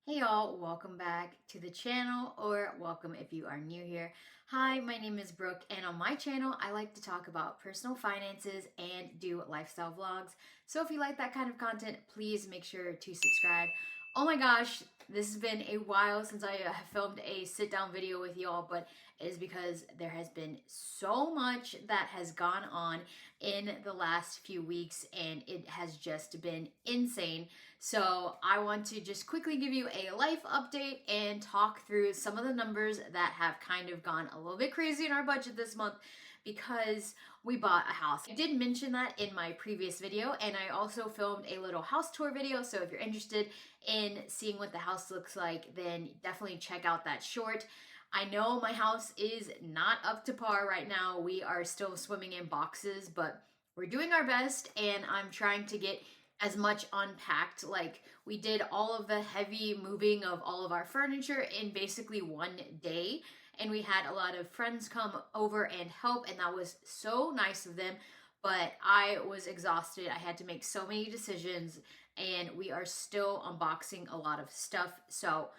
Hey y'all, welcome back to the channel, or welcome if you are new here. Hi, my name is Brooke, and on my channel I like to talk about personal finances and do lifestyle vlogs. So if you like that kind of content, please make sure to subscribe. Oh my gosh, this has been a while since I have filmed a sit down video with y'all, but it is because there has been so much that has gone on in the last few weeks and it has just been insane. So I want to just quickly give you a life update and talk through some of the numbers that have kind of gone a little bit crazy in our budget this month because we bought a house. I did mention that in my previous video, and I also filmed a little house tour video, so if you're interested in seeing what the house looks like, then definitely check out that short. I know my house is not up to par right now. We are still swimming in boxes, but we're doing our best, and I'm trying to get as much unpacked. Like, we did all of the heavy moving of all of our furniture in basically one day, and we had a lot of friends come over and help, and that was so nice of them. But I was exhausted. I had to make so many decisions, and we are still unboxing a lot of stuff. So,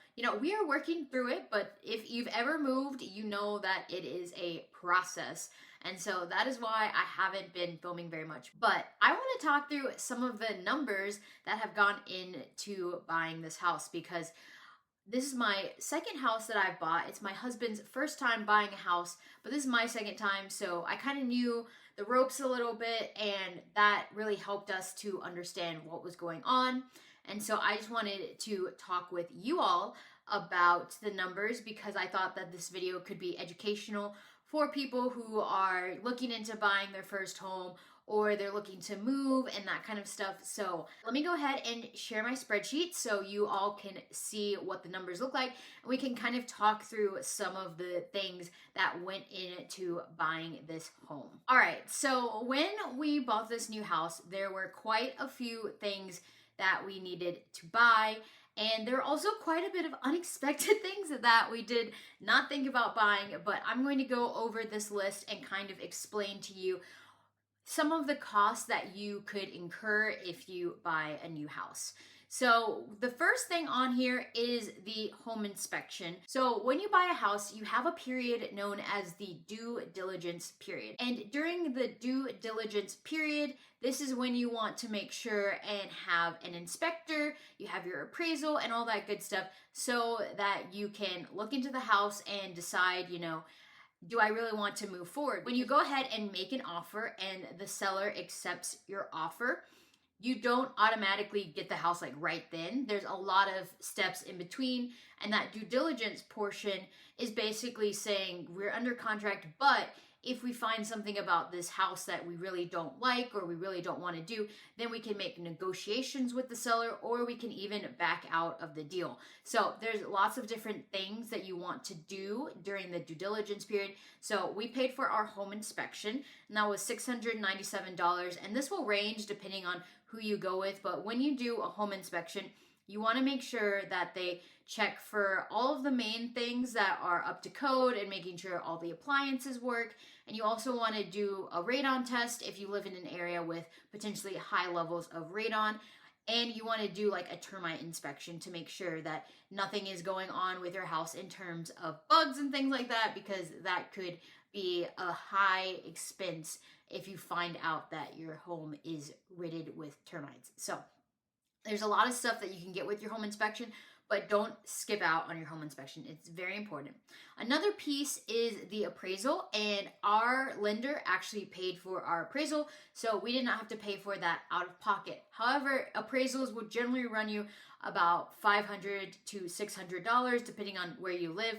we are working through it, but if you've ever moved, you know that it is a process. And so that is why I haven't been filming very much. But I want to talk through some of the numbers that have gone into buying this house, because this is my second house that I've bought. It's my husband's first time buying a house, but this is my second time, so I kind of knew the ropes a little bit, and that really helped us to understand what was going on. And so I just wanted to talk with you all about the numbers, because I thought that this video could be educational for people who are looking into buying their first home, or they're looking to move and that kind of stuff. So let me go ahead and share my spreadsheet so you all can see what the numbers look like, and we can kind of talk through some of the things that went into buying this home. All right, so when we bought this new house, there were quite a few things that we needed to buy. And there are also quite a bit of unexpected things that we did not think about buying, but I'm going to go over this list and kind of explain to you some of the costs that you could incur if you buy a new house. So the first thing on here is the home inspection. So when you buy a house, you have a period known as the due diligence period. And during the due diligence period, this is when you want to make sure and have an inspector, you have your appraisal and all that good stuff, so that you can look into the house and decide, do I really want to move forward? When you go ahead and make an offer and the seller accepts your offer, you don't automatically get the house like right then. There's a lot of steps in between, and that due diligence portion is basically saying we're under contract, but if we find something about this house that we really don't like or we really don't want to do, then we can make negotiations with the seller, or we can even back out of the deal. So there's lots of different things that you want to do during the due diligence period. So we paid for our home inspection, and that was $697, and this will range depending on who you go with. But when you do a home inspection, you want to make sure that they check for all of the main things that are up to code and making sure all the appliances work. And you also want to do a radon test if you live in an area with potentially high levels of radon. And you want to do like a termite inspection to make sure that nothing is going on with your house in terms of bugs and things like that, because that could be a high expense if you find out that your home is riddled with termites. So there's a lot of stuff that you can get with your home inspection, but don't skip out on your home inspection. It's very important. Another piece is the appraisal, and our lender actually paid for our appraisal, so we did not have to pay for that out of pocket. However, appraisals will generally run you about $500 to $600 depending on where you live.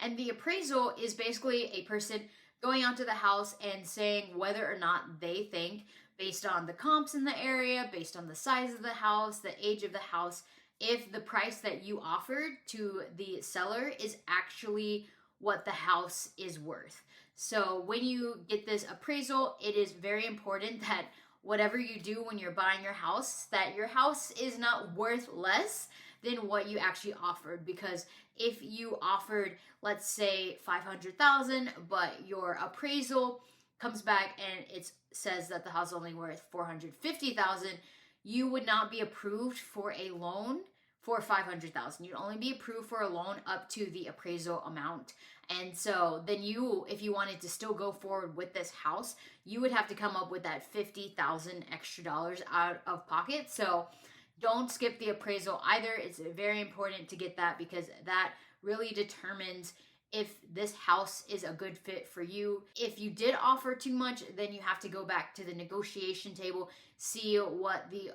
And the appraisal is basically a person going out to the house and saying whether or not they think, based on the comps in the area, based on the size of the house, the age of the house, if the price that you offered to the seller is actually what the house is worth. So when you get this appraisal, it is very important that whatever you do when you're buying your house, that your house is not worth less than what you actually offered. Because if you offered, let's say $500,000, but your appraisal comes back and it says that the house is only worth $450,000, you would not be approved for a loan for $500,000. You'd only be approved for a loan up to the appraisal amount. And so then if you wanted to still go forward with this house, you would have to come up with that $50,000 extra dollars out of pocket. So don't skip the appraisal either. It's very important to get that because that really determines if this house is a good fit for you. If you did offer too much, then you have to go back to the negotiation table, see what the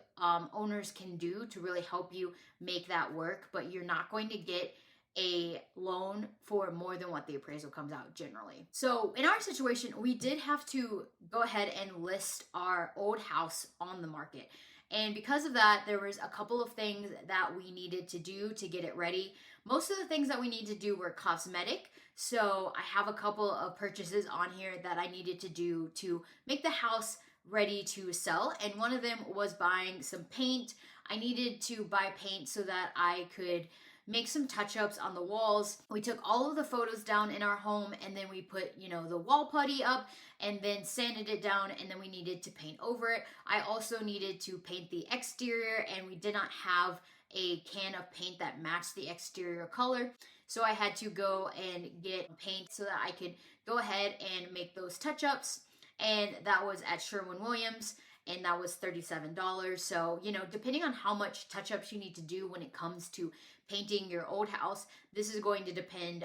owners can do to really help you make that work. But you're not going to get a loan for more than what the appraisal comes out generally. So in our situation, we did have to go ahead and list our old house on the market. And because of that, there was a couple of things that we needed to do to get it ready. Most of the things that we need to do were cosmetic. So I have a couple of purchases on here that I needed to do to make the house ready to sell. And one of them was buying some paint. I needed to buy paint so that I could make some touch-ups on the walls. We took all of the photos down in our home and then we put, the wall putty up and then sanded it down, and then we needed to paint over it. I also needed to paint the exterior, and we did not have a can of paint that matched the exterior color. So I had to go and get paint so that I could go ahead and make those touch-ups. And that was at Sherwin-Williams, and that was $37. So, depending on how much touch-ups you need to do when it comes to painting your old house, this is going to depend.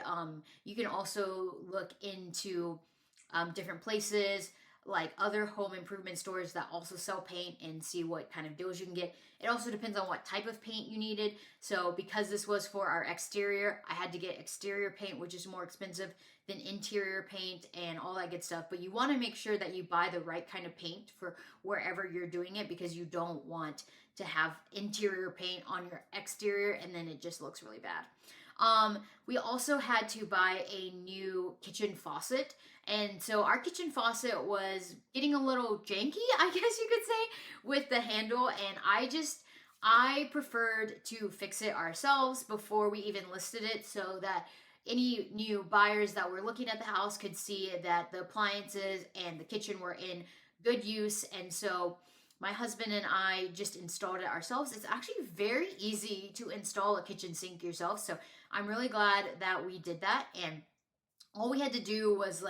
You can also look into different places like other home improvement stores that also sell paint and see what kind of deals you can get. It also depends on what type of paint you needed. So because this was for our exterior, I had to get exterior paint, which is more expensive than interior paint and all that good stuff. But you want to make sure that you buy the right kind of paint for wherever you're doing it, because you don't want to have interior paint on your exterior and then it just looks really bad. We also had to buy a new kitchen faucet. And so our kitchen faucet was getting a little janky, I guess you could say, with the handle. And I preferred to fix it ourselves before we even listed it, so that any new buyers that were looking at the house could see that the appliances and the kitchen were in good use. And so my husband and I just installed it ourselves. It's actually very easy to install a kitchen sink yourself. So I'm really glad that we did that. And all we had to do was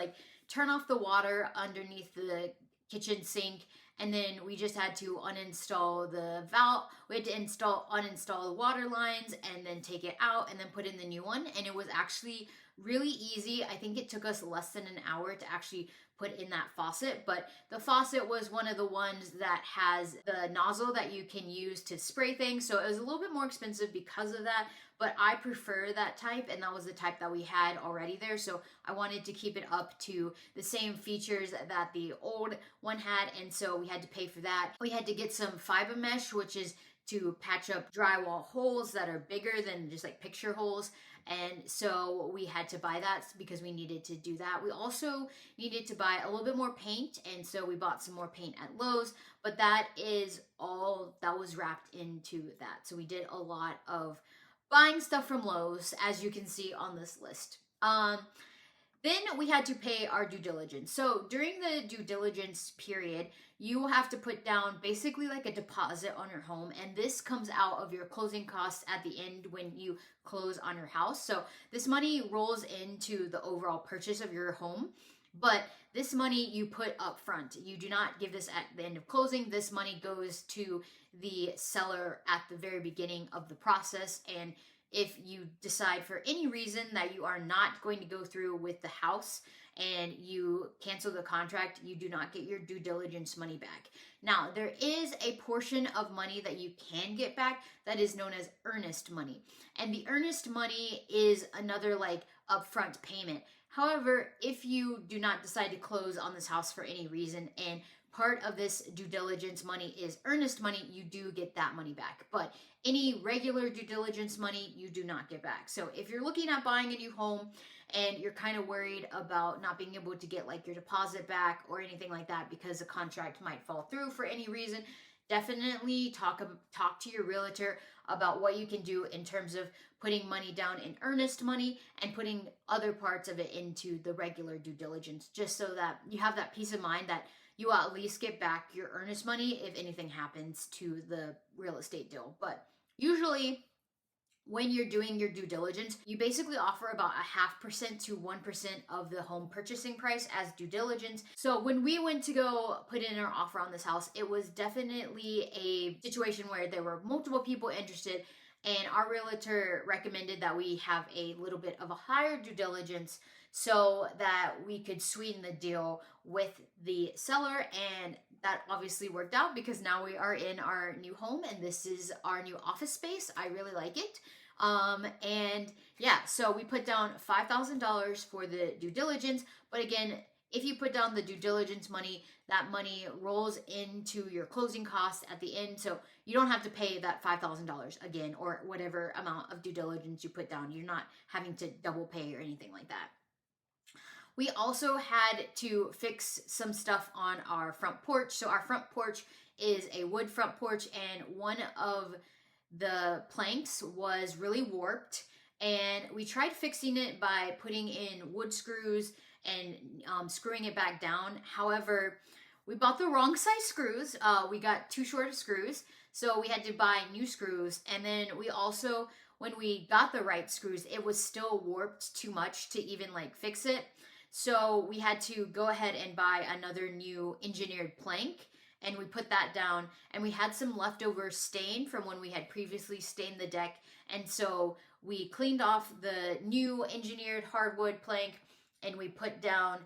turn off the water underneath the kitchen sink, and then we just had to uninstall the valve. We had to uninstall the water lines and then take it out and then put in the new one. And it was actually really easy. I think it took us less than an hour to actually put in that faucet, but the faucet was one of the ones that has the nozzle that you can use to spray things. So it was a little bit more expensive because of that, but I prefer that type, and that was the type that we had already there. So I wanted to keep it up to the same features that the old one had, and so we had to pay for that. We had to get some fiber mesh, which is to patch up drywall holes that are bigger than just picture holes. And so we had to buy that because we needed to do that. We also needed to buy a little bit more paint, and so we bought some more paint at Lowe's, but that is all that was wrapped into that. So we did a lot of buying stuff from Lowe's, as you can see on this list. Then we had to pay our due diligence. So during the due diligence period, you will have to put down basically a deposit on your home, and this comes out of your closing costs at the end when you close on your house. So this money rolls into the overall purchase of your home, but this money you put up front. You do not give this at the end of closing. This money goes to the seller at the very beginning of the process, and if you decide for any reason that you are not going to go through with the house and you cancel the contract, you do not get your due diligence money back. Now, there is a portion of money that you can get back that is known as earnest money. And the earnest money is another upfront payment. However, if you do not decide to close on this house for any reason and part of this due diligence money is earnest money, you do get that money back. But any regular due diligence money, you do not get back. So if you're looking at buying a new home and you're kind of worried about not being able to get your deposit back or anything like that because the contract might fall through for any reason, definitely talk to your realtor about what you can do in terms of putting money down in earnest money and putting other parts of it into the regular due diligence, just so that you have that peace of mind that you will at least get back your earnest money if anything happens to the real estate deal. But usually when you're doing your due diligence, you basically offer about a 0.5% to 1% of the home purchasing price as due diligence. So when we went to go put in our offer on this house, it was definitely a situation where there were multiple people interested, and our realtor recommended that we have a little bit of a higher due diligence so that we could sweeten the deal with the seller. And that obviously worked out because now we are in our new home and this is our new office space. I really like it. And yeah, so we put down $5,000 for the due diligence. But again, if you put down the due diligence money, that money rolls into your closing costs at the end. So you don't have to pay that $5,000 again, or whatever amount of due diligence you put down. You're not having to double pay or anything like that. We also had to fix some stuff on our front porch. So our front porch is a wood front porch, and one of the planks was really warped, and we tried fixing it by putting in wood screws and screwing it back down. However, we bought the wrong size screws. We got too short of screws, so we had to buy new screws. And then we also, when we got the right screws, it was still warped too much to even like fix it. So we had to go ahead and buy another new engineered plank, and we put that down, and we had some leftover stain from when we had previously stained the deck. And so we cleaned off the new engineered hardwood plank and we put down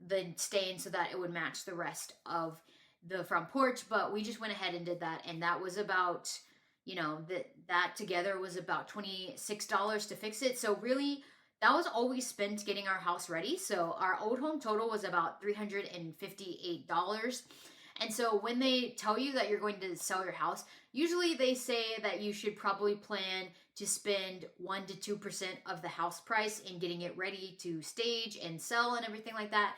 the stain so that it would match the rest of the front porch. But we just went ahead and did that, and that was about, you know, that together was about $26 to fix it. So really, that was all we spent getting our house ready. So our old home total was about $358. And so when they tell you that you're going to sell your house, usually they say that you should probably plan to spend 1 to 2% of the house price in getting it ready to stage and sell and everything like that.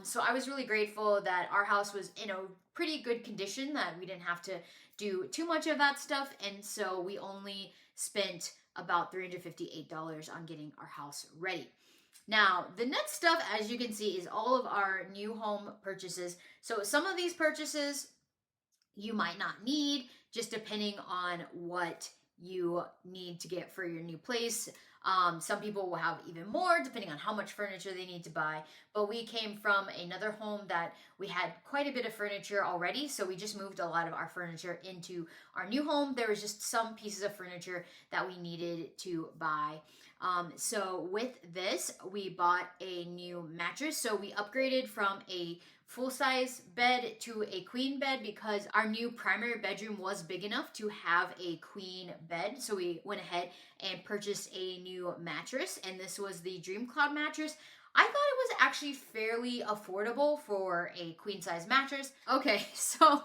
So I was really grateful that our house was in a pretty good condition, that we didn't have to do too much of that stuff. And so we only spent about $358 on getting our house ready. Now, the next stuff, as you can see, is all of our new home purchases. So some of these purchases you might not need, just depending on what you need to get for your new place. Some people will have even more depending on how much furniture they need to buy. But we came from another home that we had quite a bit of furniture already, so we just moved a lot of our furniture into our new home. There was just some pieces of furniture that we needed to buy. So with this, we bought a new mattress. So we upgraded from a full-size bed to a queen bed because our new primary bedroom was big enough to have a queen bed. So we went ahead and purchased a new mattress, and this was the Dream Cloud mattress. I thought it was actually fairly affordable for a queen-size mattress. Okay, so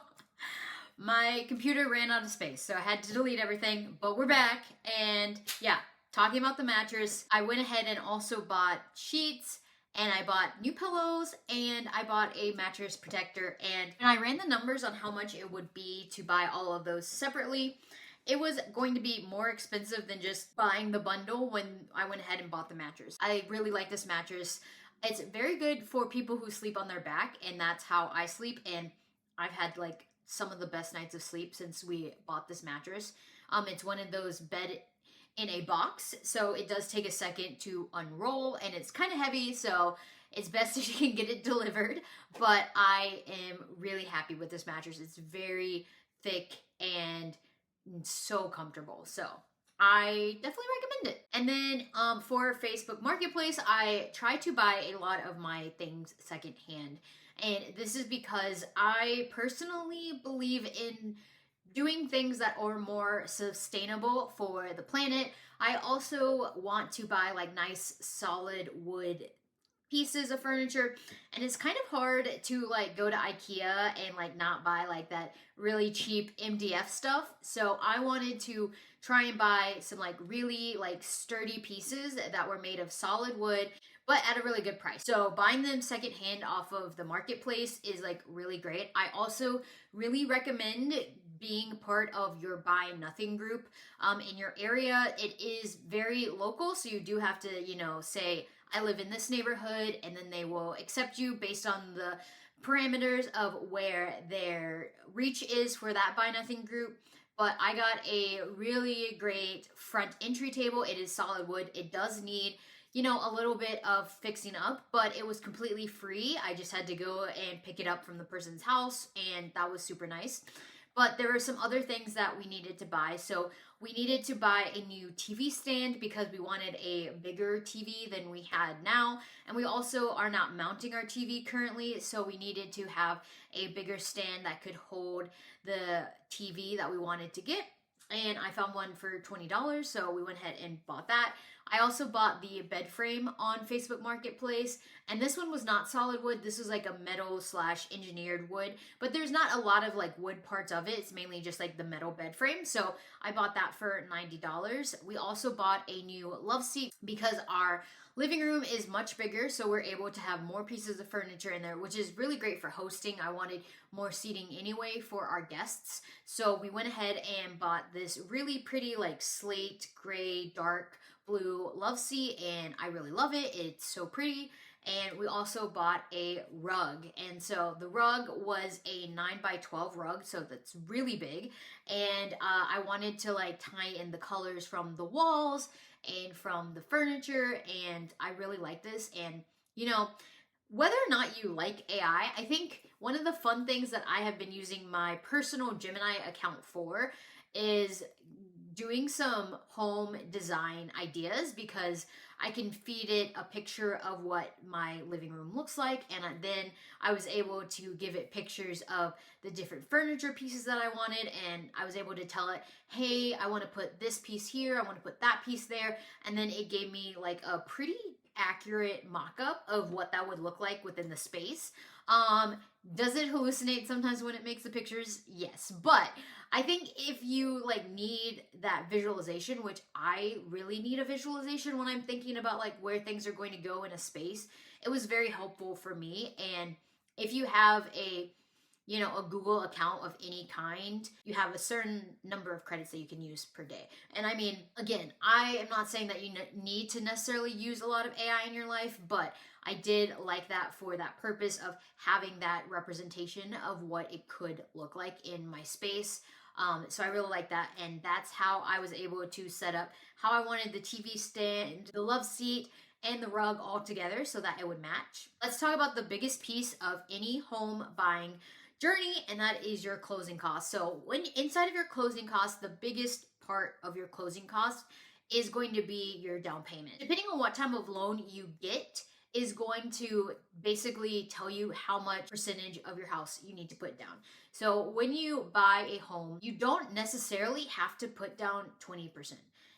my computer ran out of space, so I had to delete everything, but we're back. And yeah, talking about the mattress, I went ahead and also bought sheets, and I bought new pillows, and I bought a mattress protector, and I ran the numbers on how much it would be to buy all of those separately. It was going to be more expensive than just buying the bundle when I went ahead and bought the mattress. I really like this mattress. It's very good for people who sleep on their back, and that's how I sleep, and I've had like some of the best nights of sleep since we bought this mattress. It's one of those bed in a box, so it does take a second to unroll, and it's kind of heavy, so it's best if you can get it delivered. But I am really happy with this mattress. It's very thick and so comfortable, so I definitely recommend it. And then for Facebook Marketplace, I try to buy a lot of my things secondhand, and this is because I personally believe in doing things that are more sustainable for the planet. I also want to buy like nice solid wood pieces of furniture, and it's kind of hard to like go to IKEA and like not buy like that really cheap MDF stuff. So I wanted to try and buy some like really like sturdy pieces that were made of solid wood, but at a really good price. So buying them secondhand off of the marketplace is like really great. I also really recommend being part of your Buy Nothing group in your area. It is very local, so you do have to, you know, say, I live in this neighborhood, and then they will accept you based on the parameters of where their reach is for that Buy Nothing group. but I got a really great front entry table. It is solid wood. It does need, a little bit of fixing up, but it was completely free. I just had to go and pick it up from the person's house, and that was super nice. But there were some other things that we needed to buy. So we needed to buy a new TV stand because we wanted a bigger TV than we had now. And we also are not mounting our TV currently, so we needed to have a bigger stand that could hold the TV that we wanted to get. And I found one for $20, so we went ahead and bought that. I also bought the bed frame on Facebook Marketplace, and this one was not solid wood. This was like a metal slash engineered wood, but there's not a lot of like wood parts of it. It's mainly just like the metal bed frame. So I bought that for $90. We also bought a new love seat because our living room is much bigger, so we're able to have more pieces of furniture in there, which is really great for hosting. I wanted more seating anyway for our guests, so we went ahead and bought this really pretty like slate gray dark blue love seat, and I really love it. It's so pretty. And we also bought a rug, and so the rug was a 9x12 rug, so that's really big. And I wanted to like tie in the colors from the walls and from the furniture, and I really like this. And whether or not you like AI, I think one of the fun things that I have been using my personal Gemini account for is doing some home design ideas, because I can feed it a picture of what my living room looks like, and then I was able to give it pictures of the different furniture pieces that I wanted, and I was able to tell it, hey, I want to put this piece here, I want to put that piece there, and then it gave me like a pretty accurate mock-up of what that would look like within the space. Does it hallucinate sometimes when it makes the pictures? Yes, but I think if you like need that visualization, which I really need a visualization when I'm thinking about like where things are going to go in a space, it was very helpful for me. And if you have a Google account of any kind, you have a certain number of credits that you can use per day. And I mean, again, I am not saying that you need to necessarily use a lot of AI in your life, but I did like that for that purpose of having that representation of what it could look like in my space. So I really like that, and that's how I was able to set up how I wanted the TV stand, the love seat, and the rug all together so that it would match. Let's talk about the biggest piece of any home buying journey, and that is your closing costs. So when inside of your closing costs, the biggest part of your closing cost is going to be your down payment. Depending on what type of loan you get is going to basically tell you how much percentage of your house you need to put down. So when you buy a home, you don't necessarily have to put down 20%.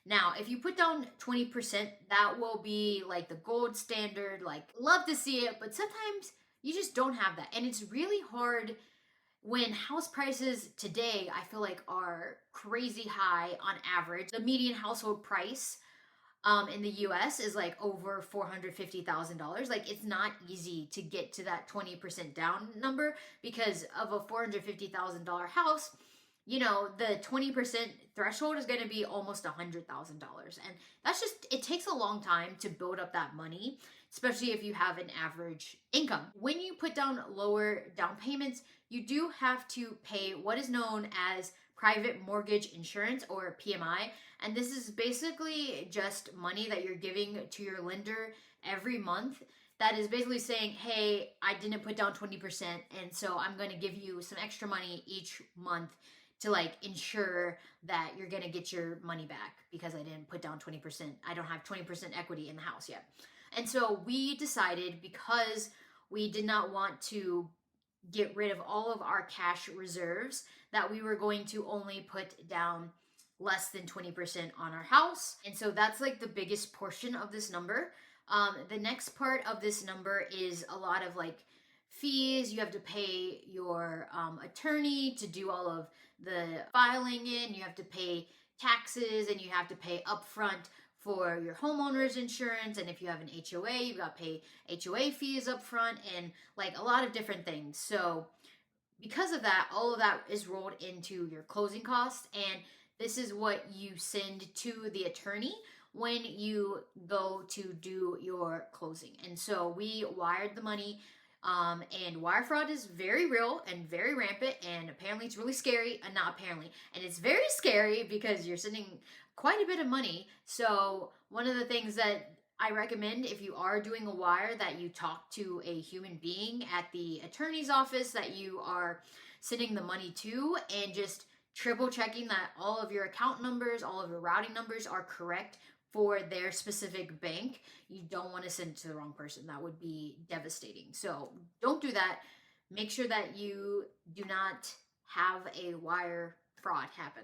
Now, if you put down 20%, that will be like the gold standard, like love to see it, but sometimes you just don't have that. And it's really hard when house prices today, I feel like, are crazy high on average. The median household price in the US is like over $450,000. Like, it's not easy to get to that 20% down number because of a $450,000 house. The 20% threshold is going to be almost $100,000. And that's just, it takes a long time to build up that money, especially if you have an average income. When you put down lower down payments, you do have to pay what is known as private mortgage insurance, or PMI. And this is basically just money that you're giving to your lender every month. That is basically saying, hey, I didn't put down 20%, and so I'm going to give you some extra money each month to like ensure that you're going to get your money back because I didn't put down 20%. I don't have 20% equity in the house yet. And so we decided, because we did not want to get rid of all of our cash reserves, that we were going to only put down less than 20% on our house. And so that's like the biggest portion of this number. The next part of this number is a lot of like fees. You have to pay your attorney to do all of the filing in. You have to pay taxes, and you have to pay upfront for your homeowner's insurance. And if you have an HOA, you've got to pay HOA fees up front, and like a lot of different things. So because of that, all of that is rolled into your closing costs, and this is what you send to the attorney when you go to do your closing. And so we wired the money And wire fraud is very real and very rampant, and apparently it's really scary. And not apparently, and it's very scary because you're sending quite a bit of money. So one of the things that I recommend, if you are doing a wire, that you talk to a human being at the attorney's office that you are sending the money to, and just triple checking that all of your account numbers, all of your routing numbers are correct for their specific bank. You don't want to send it to the wrong person. That would be devastating. So don't do that. Make sure that you do not have a wire fraud happen.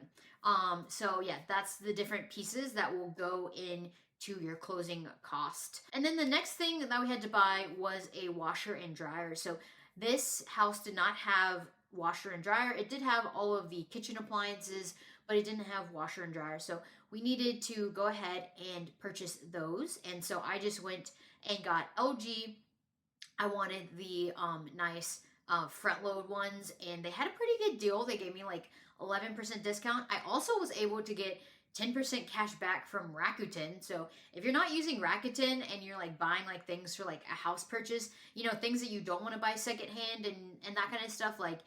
So yeah, that's the different pieces that will go in to your closing cost. And then the next thing that we had to buy was a washer and dryer. So this house did not have washer and dryer. It did have all of the kitchen appliances, but it didn't have washer and dryer. So we needed to go ahead and purchase those. And so I just went and got LG. I wanted the nice front load ones, and they had a pretty good deal. They gave me like 11% discount. I also was able to get 10% cash back from Rakuten. So if you're not using Rakuten and you're like buying like things for like a house purchase, you know, things that you don't want to buy secondhand and that kind of stuff, like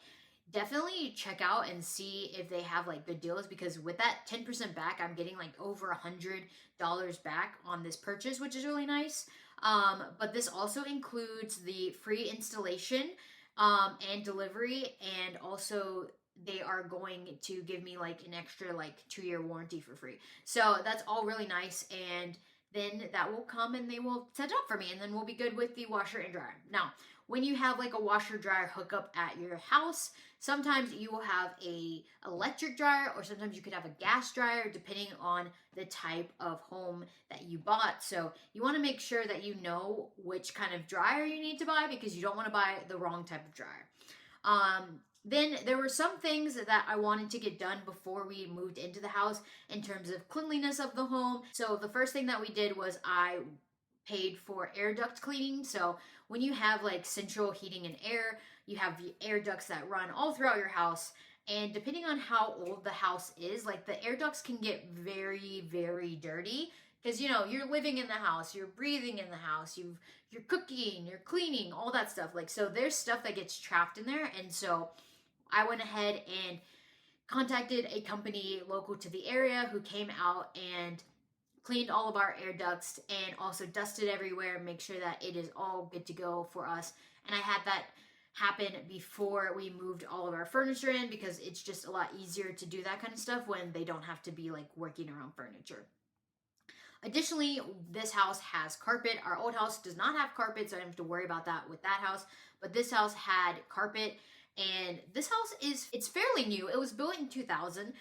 definitely check out and see if they have like good deals, because with that 10% back, I'm getting like over $100 back on this purchase, which is really nice. But this also includes the free installation and delivery, and also they are going to give me like an extra like 2-year warranty for free. So that's all really nice. And then that will come and they will set it up for me, and then we'll be good with the washer and dryer. Now, when you have like a washer dryer hookup at your house, sometimes you will have a electric dryer, or sometimes you could have a gas dryer, depending on the type of home that you bought. So you want to make sure that you know which kind of dryer you need to buy, because you don't want to buy the wrong type of dryer. Then there were some things that I wanted to get done before we moved into the house in terms of cleanliness of the home. So the first thing that we did was I paid for air duct cleaning. So when you have like central heating and air, you have the air ducts that run all throughout your house. And depending on how old the house is, like the air ducts can get very, very dirty. Because, you know, you're living in the house, you're breathing in the house, you're cooking, you're cleaning, all that stuff. Like, so there's stuff that gets trapped in there. And so I went ahead and contacted a company local to the area who came out and cleaned all of our air ducts and also dusted everywhere, make sure that it is all good to go for us. And I had that happen before we moved all of our furniture in, because it's just a lot easier to do that kind of stuff when they don't have to be like working around furniture. Additionally, this house has carpet. Our old house does not have carpet, so I didn't have to worry about that with that house. But this house had carpet, and this house it's fairly new. It was built in 2000,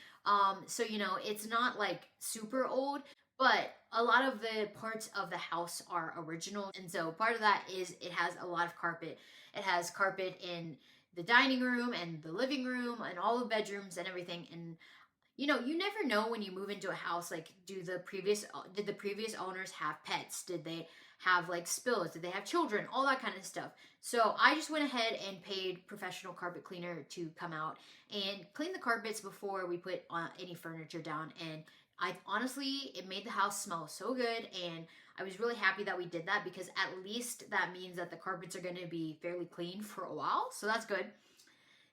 so you know, it's not like super old, but a lot of the parts of the house are original. And so part of that is it has a lot of carpet. It has carpet in the dining room and the living room and all the bedrooms and everything. And you know, you never know when you move into a house, like did the previous owners have pets? Did they have like spills? Did they have children? All that kind of stuff. So I just went ahead and paid professional carpet cleaner to come out and clean the carpets before we put any furniture down. And it made the house smell so good, and I was really happy that we did that, because at least that means that the carpets are going to be fairly clean for a while. So that's good.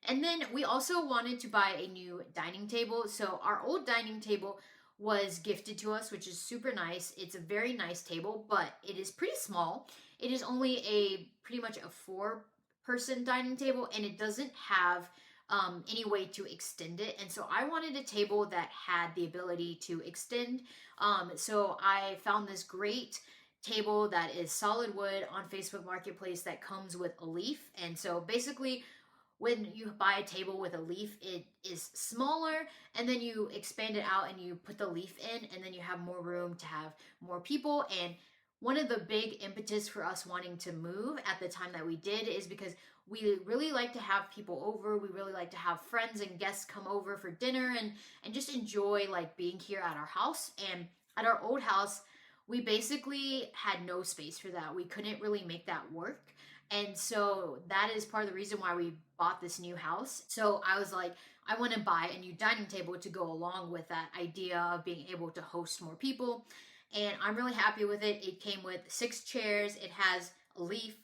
And then we also wanted to buy a new dining table. So our old dining table was gifted to us, which is super nice. It's a very nice table, but it is pretty small. It is only pretty much a 4-person dining table, and it doesn't have any way to extend it. And so I wanted a table that had the ability to extend. So I found this great table that is solid wood on Facebook Marketplace that comes with a leaf. And so basically, when you buy a table with a leaf, it is smaller, and then you expand it out and you put the leaf in, and then you have more room to have more people. And one of the big impetus for us wanting to move at the time that we did is because we really like to have people over. We really like to have friends and guests come over for dinner and just enjoy like being here at our house. And at our old house, we basically had no space for that. We couldn't really make that work. And so that is part of the reason why we bought this new house. So I was like, I want to buy a new dining table to go along with that idea of being able to host more people. And I'm really happy with it. It came with 6 chairs. It has a leaf.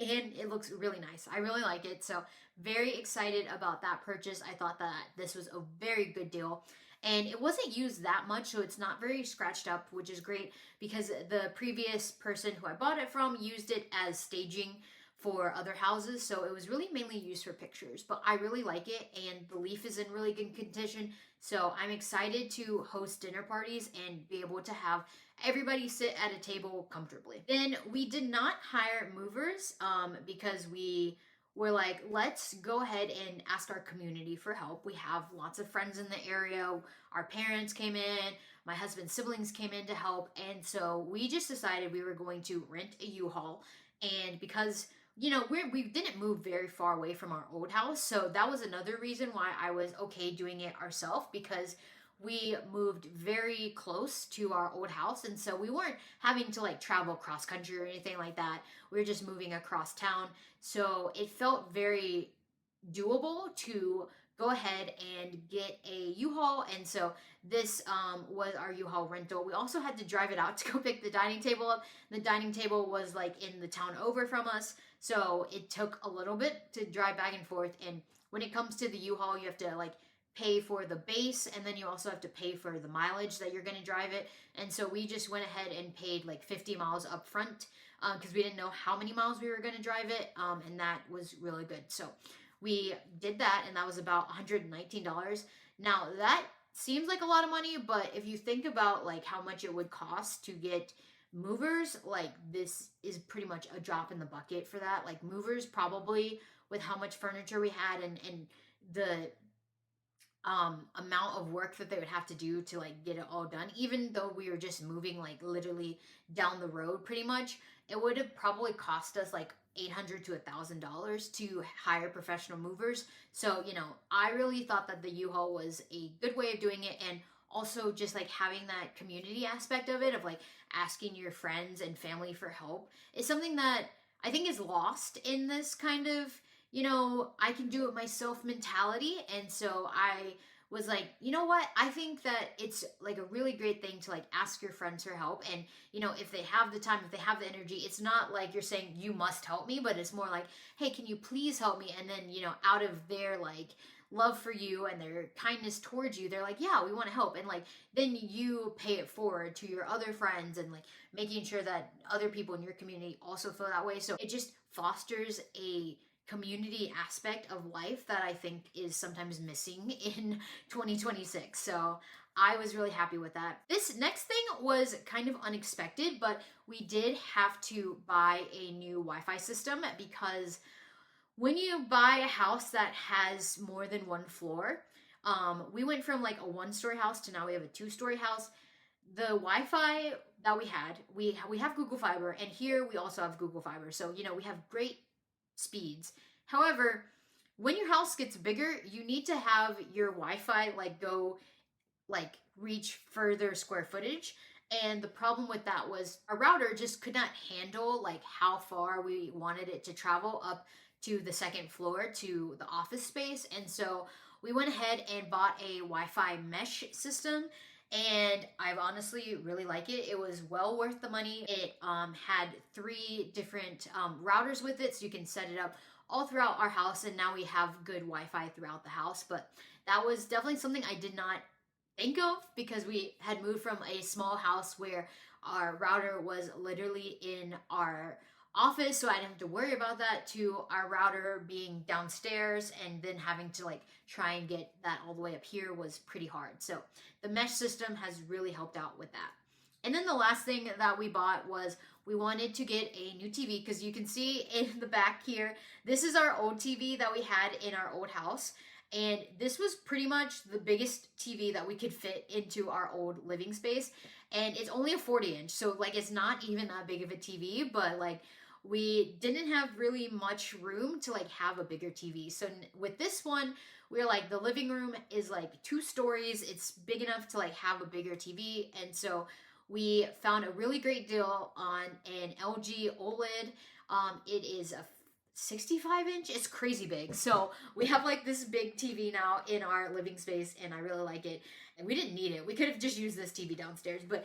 and it looks really nice. I really like it. So very excited about that purchase. I thought that this was a very good deal. And it wasn't used that much, so it's not very scratched up, which is great because the previous person who I bought it from used it as staging for other houses. So it was really mainly used for pictures, but I really like it, and the leaf is in really good condition. So I'm excited to host dinner parties and be able to have everybody sit at a table comfortably. Then we did not hire movers because we were like, let's go ahead and ask our community for help. We have lots of friends in the area. Our parents came in, my husband's siblings came in to help. And so we just decided we were going to rent a U-Haul. And because we didn't move very far away from our old house, so that was another reason why I was okay doing it ourselves, because we moved very close to our old house, and so we weren't having to like travel cross country or anything like that. We were just moving across town, so it felt very doable to go ahead and get a U-Haul. And so this was our U-Haul rental. We also had to drive it out to go pick the dining table up. The dining table was like in the town over from us, so it took a little bit to drive back and forth. And when it comes to the U-Haul, you have to like pay for the base, and then you also have to pay for the mileage that you're going to drive it. And so we just went ahead and paid like 50 miles up front because we didn't know how many miles we were going to drive it, and that was really good. So we did that, and that was about $119. Now that seems like a lot of money, but if you think about like how much it would cost to get movers, like this is pretty much a drop in the bucket for that. Like movers, probably with how much furniture we had and the amount of work that they would have to do to like get it all done, even though we were just moving like literally down the road pretty much, it would have probably cost us like $800 to $1,000 to hire professional movers. So I really thought that the U-Haul was a good way of doing it, and also just like having that community aspect of it, of like asking your friends and family for help, is something that I think is lost in this kind of I can do it myself mentality. And so I was like, you know what? I think that it's like a really great thing to like ask your friends for help. And, if they have the time, if they have the energy, it's not like you're saying, you must help me, but it's more like, hey, can you please help me? And then, out of their like love for you and their kindness towards you, they're like, yeah, we want to help. And like, then you pay it forward to your other friends, and like making sure that other people in your community also feel that way. So it just fosters a community aspect of life that I think is sometimes missing in 2026. So I was really happy with that. This next thing was kind of unexpected, but we did have to buy a new Wi-Fi system, because when you buy a house that has more than one floor, we went from like a one-story house to now we have a two-story house. The Wi-Fi that we have Google Fiber, and here we also have Google Fiber. So, we have great speeds. However, when your house gets bigger, you need to have your Wi-Fi like go like reach further square footage. And the problem with that was our router just could not handle like how far we wanted it to travel up to the second floor to the office space. And so we went ahead and bought a Wi-Fi mesh system, and I honestly really like it. It was well worth the money. It had 3 different routers with it, so you can set it up all throughout our house, and now we have good Wi-Fi throughout the house. But that was definitely something I did not think of, because we had moved from a small house where our router was literally in our office, so I didn't have to worry about that, to our router being downstairs and then having to like try and get that all the way up here was pretty hard. So the mesh system has really helped out with that. And then the last thing that we bought was we wanted to get a new TV, because you can see in the back here, this is our old TV that we had in our old house. And this was pretty much the biggest TV that we could fit into our old living space. And it's only a 40-inch, so like it's not even that big of a TV, but like we didn't have really much room to like have a bigger TV. So with this one, we were like, the living room is like 2 stories. It's big enough to like have a bigger TV. And so we found a really great deal on an LG OLED. It is a 65-inch. It's crazy big. So we have like this big TV now in our living space, and I really like it. And we didn't need it. We could have just used this TV downstairs, but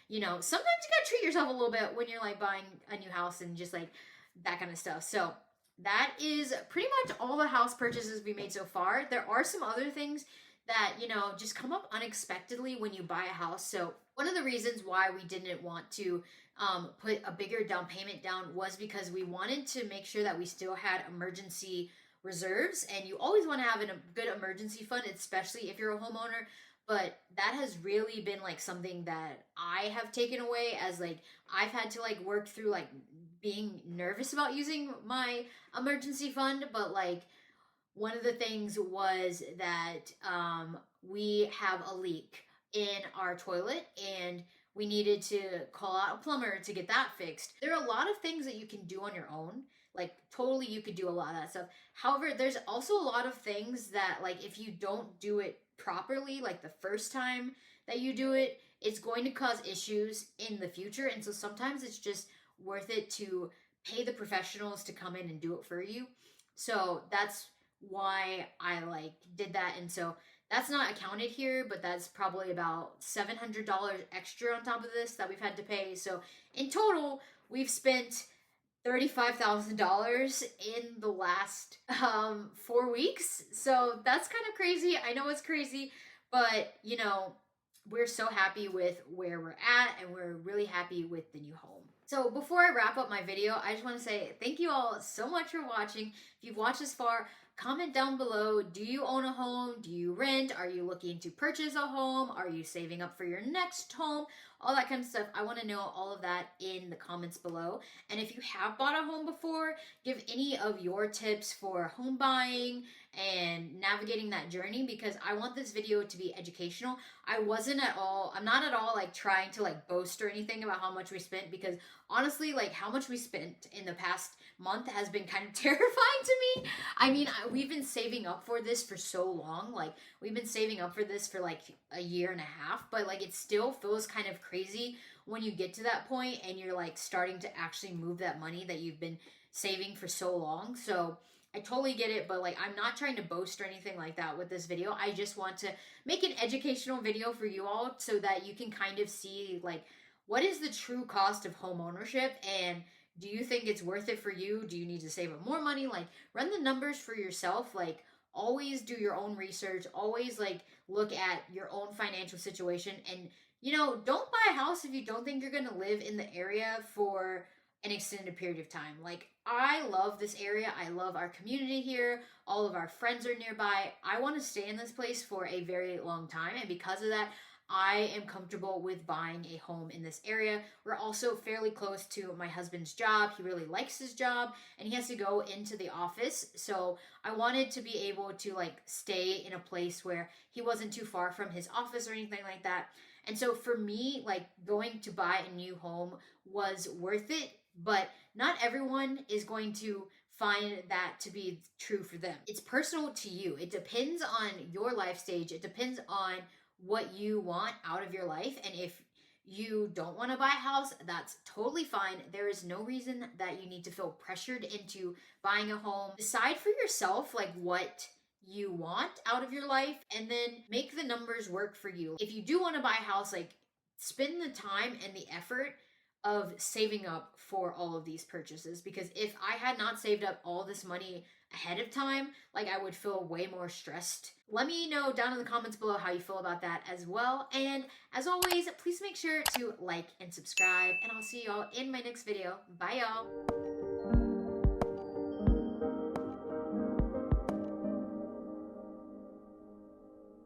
sometimes you gotta treat yourself a little bit when you're like buying a new house, and just like that kind of stuff. So that is pretty much all the house purchases we made so far. There are some other things that, you know, just come up unexpectedly when you buy a house. So one of the reasons why we didn't want to put a bigger down payment down was because we wanted to make sure that we still had emergency reserves. And you always want to have a good emergency fund, especially if you're a homeowner. But that has really been like something that I have taken away, as like I've had to like work through like being nervous about using my emergency fund. But like one of the things was that we have a leak in our toilet and we needed to call out a plumber to get that fixed. There are a lot of things that you can do on your own. Like totally you could do a lot of that stuff. However, there's also a lot of things that like if you don't do it properly, like the first time that you do it, it's going to cause issues in the future. And so sometimes it's just worth it to pay the professionals to come in and do it for you. So that's why I like did that. And so that's not accounted here, but that's probably about $700 extra on top of this that we've had to pay. So in total, we've spent $35,000 in the last 4 weeks. So that's kind of crazy. I know it's crazy, but you know, we're so happy with where we're at and we're really happy with the new home. So before I wrap up my video, I just want to say thank you all so much for watching. If you've watched this far, comment down below. Do you own a home? Do you rent? Are you looking to purchase a home? Are you saving up for your next home? All that kind of stuff. I want to know all of that in the comments below. And if you have bought a home before, give any of your tips for home buying and navigating that journey, because I want this video to be educational. I'm not at all like trying to like boast or anything about how much we spent, because honestly, like how much we spent in the past month has been kind of terrifying to me. I mean, we've been saving up for this for so long. Like we've been saving up for this for like a year and a half, but like it still feels kind of crazy when you get to that point and you're like starting to actually move that money that you've been saving for so long. So I totally get it, but like I'm not trying to boast or anything like that with this video. I just want to make an educational video for you all so that you can kind of see like what is the true cost of home ownership, and do you think it's worth it for you? Do you need to save up more money? Like run the numbers for yourself. Like always do your own research. Always like look at your own financial situation, and you know, don't buy a house if you don't think you're going to live in the area for an extended period of time. Like I love this area. I love our community here. All of our friends are nearby. I want to stay in this place for a very long time, and because of that, I am comfortable with buying a home in this area. We're also fairly close to my husband's job. He really likes his job and he has to go into the office. So I wanted to be able to like stay in a place where he wasn't too far from his office or anything like that. And so for me, like going to buy a new home was worth it, but not everyone is going to find that to be true for them. It's personal to you. It depends on your life stage. It depends on what you want out of your life. And if you don't want to buy a house, that's totally fine. There is no reason that you need to feel pressured into buying a home. Decide for yourself like what you want out of your life and then make the numbers work for you. If you do want to buy a house, like spend the time and the effort of saving up for all of these purchases, because if I had not saved up all this money ahead of time, like I would feel way more stressed. Let me know down in the comments below how you feel about that as well. And as always, please make sure to like and subscribe, and I'll see y'all in my next video. Bye y'all.